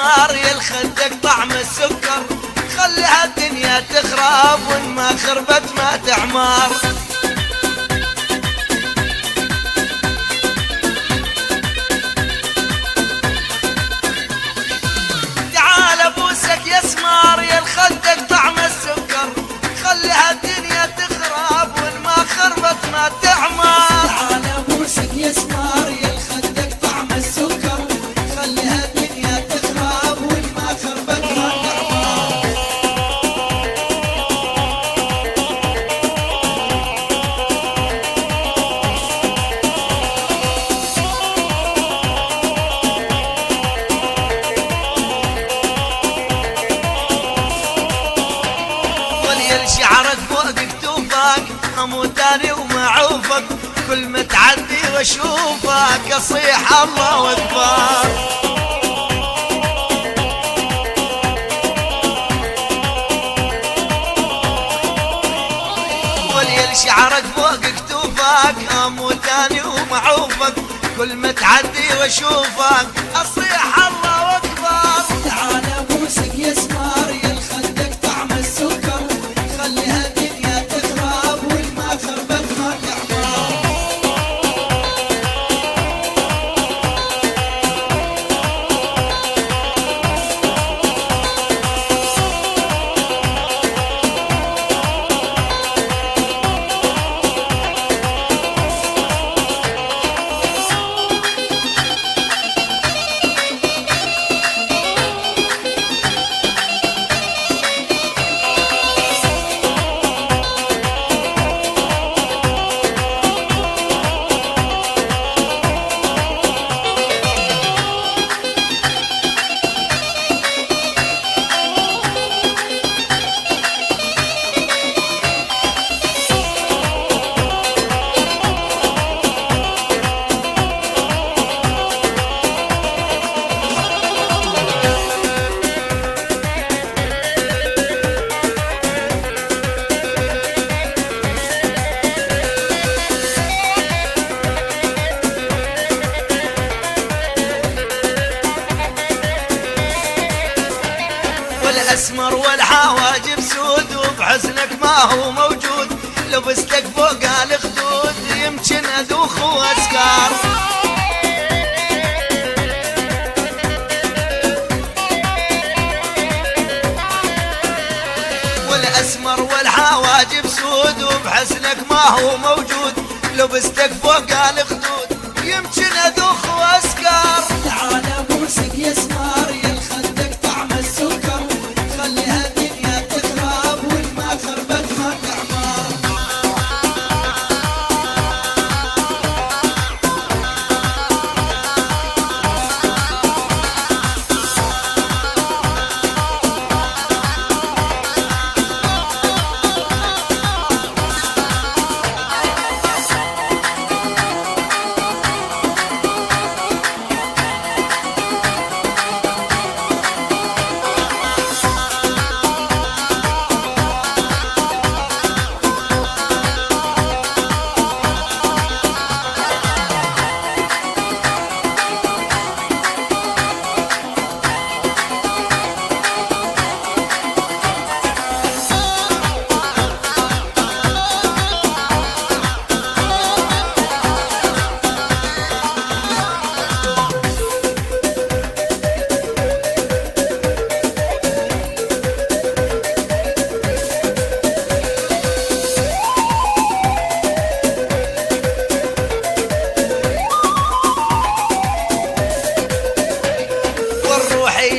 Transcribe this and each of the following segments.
يسمار يا الخدك طعم السكر، خليها الدنيا تخرب وإن ما خربت ما تعمار. تعال ابوسك يا سمار يا الخدك طعم السكر، خليها الدنيا تخرب وإن ما خربت ما تعمار. تعال ابوسك يا سمار يا الخدك طعم السكر، خليها الدنيا تخرب وإن ما خربت ما تعمار. شعرك فوق كتوفك اموت اني ومعوفك، كل ما تعدي واشوفك اصيح الله اكبر. وليل شعرك فوق كتوفك اموت اني ومعوفك، كل ما تعدي واشوفك اصيح الله اكبر. تعال ابوسك يا سمار يا الخدك طعم السكر، خليها الدنيا تخرب وإن ما خربت ما تعمار. الاسمر والحواجب سود وبحسنك ما هو موجود، لبستك فوق الخدود يمكن ادوخ واسكار. والاسمر والحواجب سود وبحسنك ما هو موجود، لبستك فوق الخدود يمكن ادوخ واسكار. تعال ابوسك يا سمار يا الخدك طعم السكر، خليها الدنيا تخرب وإن ما خربت ما تعمار.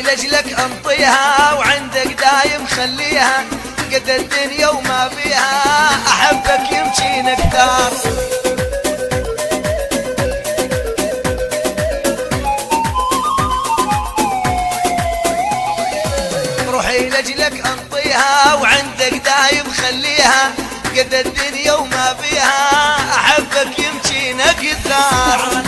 لجلك انطيها وعندك دايم خليها، قد الدنيا وما فيها احبك يمشي اكثر. روحي لجلك انطيها وعندك دايم خليها، قد الدنيا وما فيها احبك يمشي اكثر.